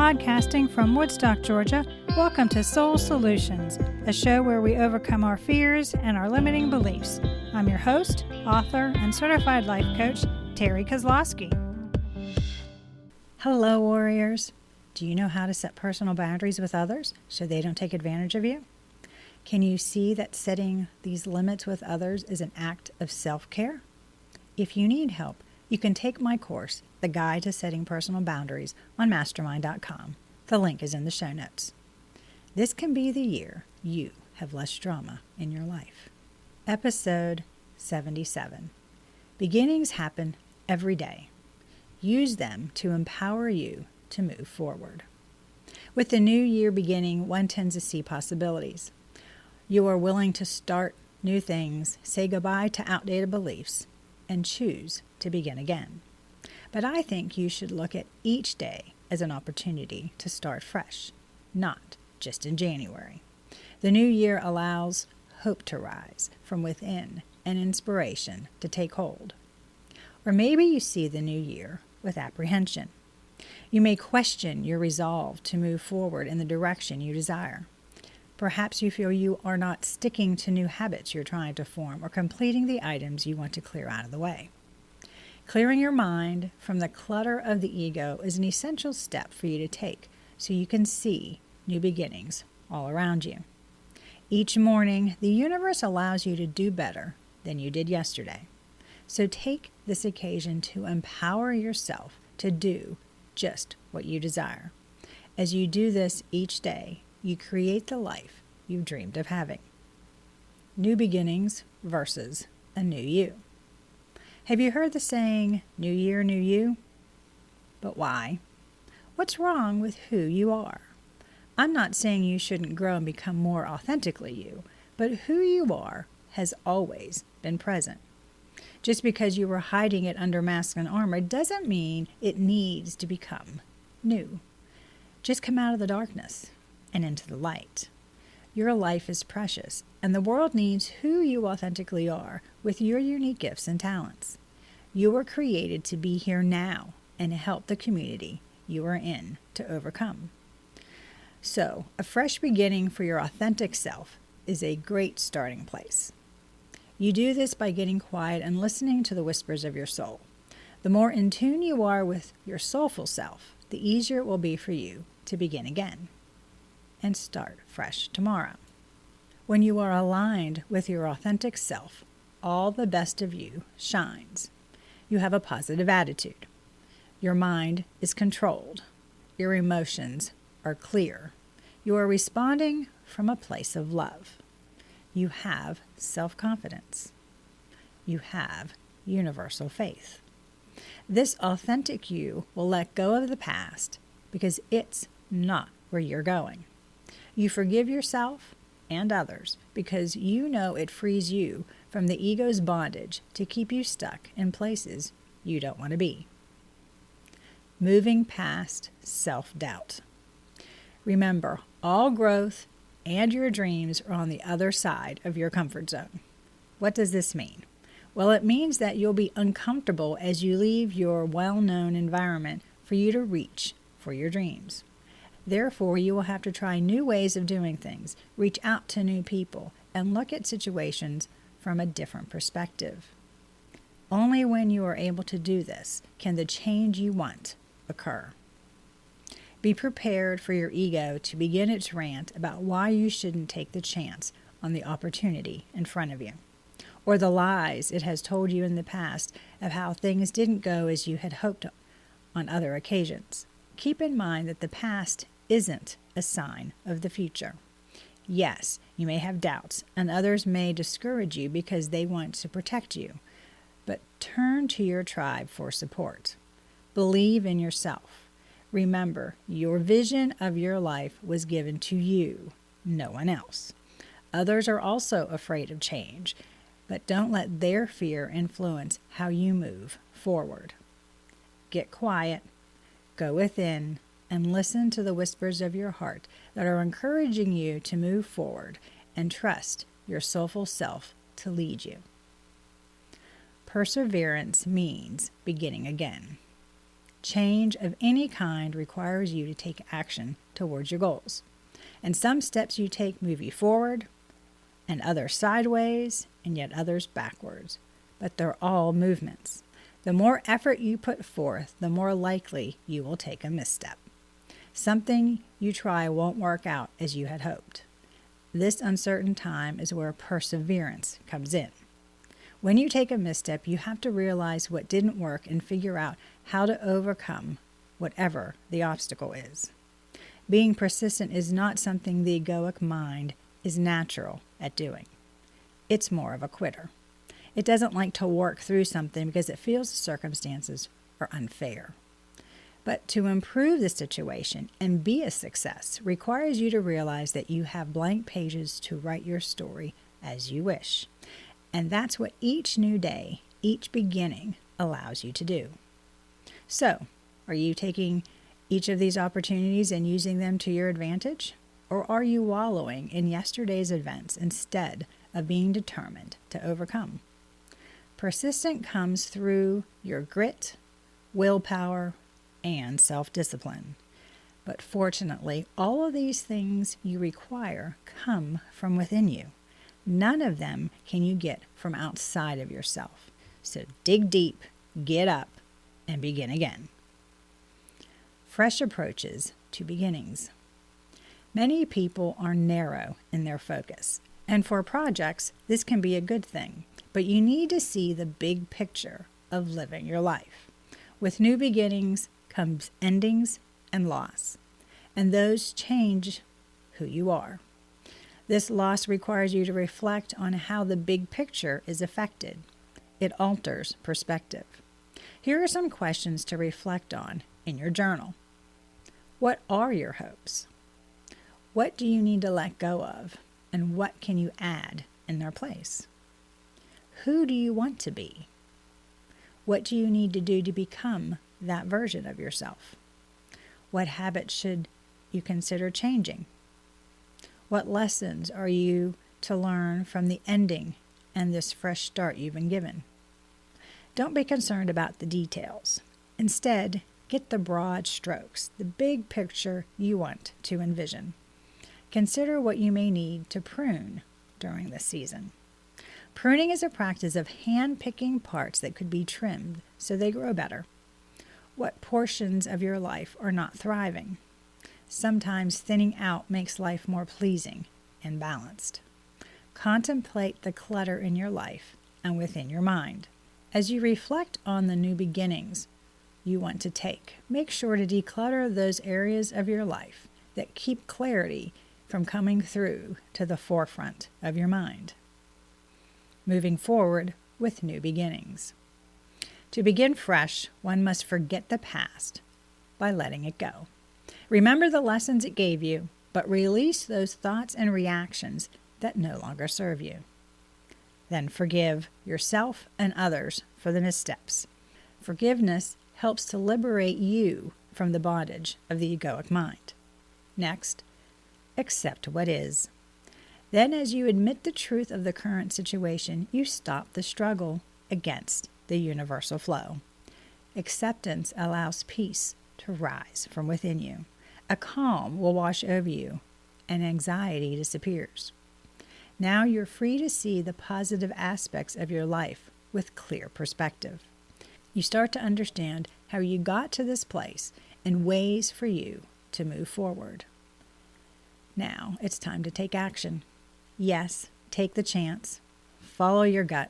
Podcasting from Woodstock, Georgia, welcome to Soul Solutions, a show where we overcome our fears and our limiting beliefs. I'm your host, author, and certified life coach, Terry Kozlowski. Hello, warriors. Do you know how to set personal boundaries with others so they don't take advantage of you? Can you see that setting these limits with others is an act of self-care? If you need help, you can take my course, The Guide to Setting Personal Boundaries, on mastermind.com. The link is in the show notes. This can be the year you have less drama in your life. Episode 77. Beginnings happen every day. Use them to empower you to move forward. With the new year beginning, one tends to see possibilities. You are willing to start new things, say goodbye to outdated beliefs, and choose to begin again. But I think you should look at each day as an opportunity to start fresh, not just in January. The new year allows hope to rise from within and inspiration to take hold. Or maybe you see the new year with apprehension. You may question your resolve to move forward in the direction you desire. Perhaps you feel you are not sticking to new habits you're trying to form or completing the items you want to clear out of the way. Clearing your mind from the clutter of the ego is an essential step for you to take so you can see new beginnings all around you. Each morning, the universe allows you to do better than you did yesterday. So take this occasion to empower yourself to do just what you desire. As you do this each day, you create the life you dreamed of having. New beginnings versus a new you. Have you heard the saying, new year, new you? But why? What's wrong with who you are? I'm not saying you shouldn't grow and become more authentically you, but who you are has always been present. Just because you were hiding it under mask and armor doesn't mean it needs to become new. Just come out of the darkness and into the light. Your life is precious, and the world needs who you authentically are with your unique gifts and talents. You were created to be here now and help the community you are in to overcome. So, a fresh beginning for your authentic self is a great starting place. You do this by getting quiet and listening to the whispers of your soul. The more in tune you are with your soulful self, the easier it will be for you to begin again and start fresh tomorrow. When you are aligned with your authentic self, all the best of you shines. You have a positive attitude. Your mind is controlled. Your emotions are clear. You are responding from a place of love. You have self-confidence. You have universal faith. This authentic you will let go of the past because it's not where you're going. You forgive yourself and others because you know it frees you from the ego's bondage to keep you stuck in places you don't want to be. Moving past self-doubt. Remember, all growth and your dreams are on the other side of your comfort zone. What does this mean? Well, it means that you'll be uncomfortable as you leave your well-known environment for you to reach for your dreams. Therefore, you will have to try new ways of doing things, reach out to new people, and look at situations from a different perspective. Only when you are able to do this can the change you want occur. Be prepared for your ego to begin its rant about why you shouldn't take the chance on the opportunity in front of you, or the lies it has told you in the past of how things didn't go as you had hoped on other occasions. Keep in mind that the past isn't a sign of the future. Yes, you may have doubts, and others may discourage you because they want to protect you, but turn to your tribe for support. Believe in yourself. Remember, your vision of your life was given to you, no one else. Others are also afraid of change, but don't let their fear influence how you move forward. Get quiet, go within, and listen to the whispers of your heart that are encouraging you to move forward and trust your soulful self to lead you. Perseverance means beginning again. Change of any kind requires you to take action towards your goals. And some steps you take move you forward, and others sideways, and yet others backwards. But they're all movements. The more effort you put forth, the more likely you will take a misstep. Something you try won't work out as you had hoped. This uncertain time is where perseverance comes in. When you take a misstep, you have to realize what didn't work and figure out how to overcome whatever the obstacle is. Being persistent is not something the egoic mind is natural at doing. It's more of a quitter. It doesn't like to work through something because it feels the circumstances are unfair. But to improve the situation and be a success requires you to realize that you have blank pages to write your story as you wish. And that's what each new day, each beginning, allows you to do. So, are you taking each of these opportunities and using them to your advantage? Or are you wallowing in yesterday's events instead of being determined to overcome? Persistence comes through your grit, willpower, and self-discipline. But fortunately, all of these things you require come from within you. None of them can you get from outside of yourself. So dig deep, get up, and begin again. Fresh approaches to beginnings. Many people are narrow in their focus, and for projects, this can be a good thing. But you need to see the big picture of living your life. With new beginnings comes endings and loss, and those change who you are. This loss requires you to reflect on how the big picture is affected. It alters perspective. Here are some questions to reflect on in your journal. What are your hopes? What do you need to let go of, and what can you add in their place? Who do you want to be? What do you need to do to become that version of yourself? What habits should you consider changing? What lessons are you to learn from the ending and this fresh start you've been given? Don't be concerned about the details. Instead, get the broad strokes, the big picture you want to envision. Consider what you may need to prune during this season. Pruning is a practice of hand-picking parts that could be trimmed so they grow better. What portions of your life are not thriving? Sometimes thinning out makes life more pleasing and balanced. Contemplate the clutter in your life and within your mind. As you reflect on the new beginnings you want to take, make sure to declutter those areas of your life that keep clarity from coming through to the forefront of your mind. Moving forward with new beginnings. To begin fresh, one must forget the past by letting it go. Remember the lessons it gave you, but release those thoughts and reactions that no longer serve you. Then forgive yourself and others for the missteps. Forgiveness helps to liberate you from the bondage of the egoic mind. Next, accept what is. Then, as you admit the truth of the current situation, you stop the struggle against the universal flow. Acceptance allows peace to rise from within you. A calm will wash over you, and anxiety disappears. Now you're free to see the positive aspects of your life with clear perspective. You start to understand how you got to this place and ways for you to move forward. Now it's time to take action. Yes, take the chance. Follow your gut.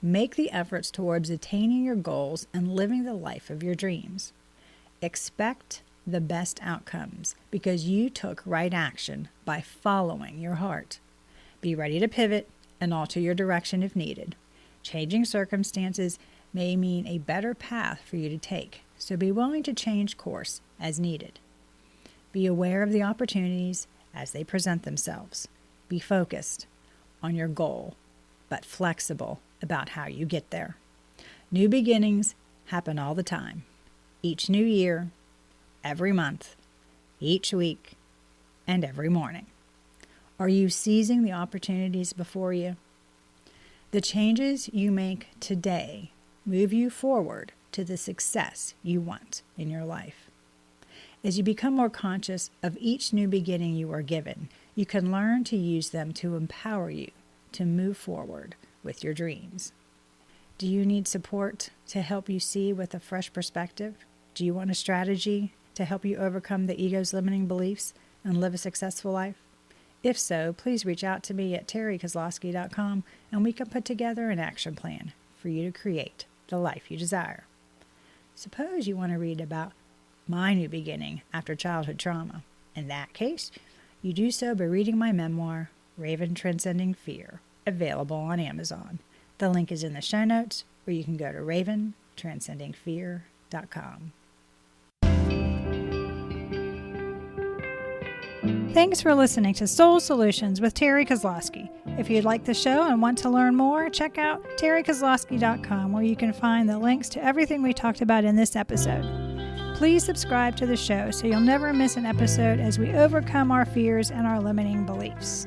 Make the efforts towards attaining your goals and living the life of your dreams. Expect the best outcomes because you took right action by following your heart. Be ready to pivot and alter your direction if needed. Changing circumstances may mean a better path for you to take, so be willing to change course as needed. Be aware of the opportunities as they present themselves. Be focused on your goal, but flexible about how you get there. New beginnings happen all the time. Each new year, every month, each week, and every morning. Are you seizing the opportunities before you? The changes you make today move you forward to the success you want in your life. As you become more conscious of each new beginning you are given, you can learn to use them to empower you to move forward with your dreams. Do you need support to help you see with a fresh perspective? Do you want a strategy to help you overcome the ego's limiting beliefs and live a successful life? If so, please reach out to me at terrykozlowski.com and we can put together an action plan for you to create the life you desire. Suppose you want to read about my new beginning after childhood trauma. In that case, you do so by reading my memoir, Raven Transcending Fear, available on Amazon. The link is in the show notes, or you can go to raventranscendingfear.com. Thanks for listening to Soul Solutions with Terry Kozlowski. If you'd like the show and want to learn more, check out terrykozlowski.com, where you can find the links to everything we talked about in this episode. Please subscribe to the show so you'll never miss an episode as we overcome our fears and our limiting beliefs.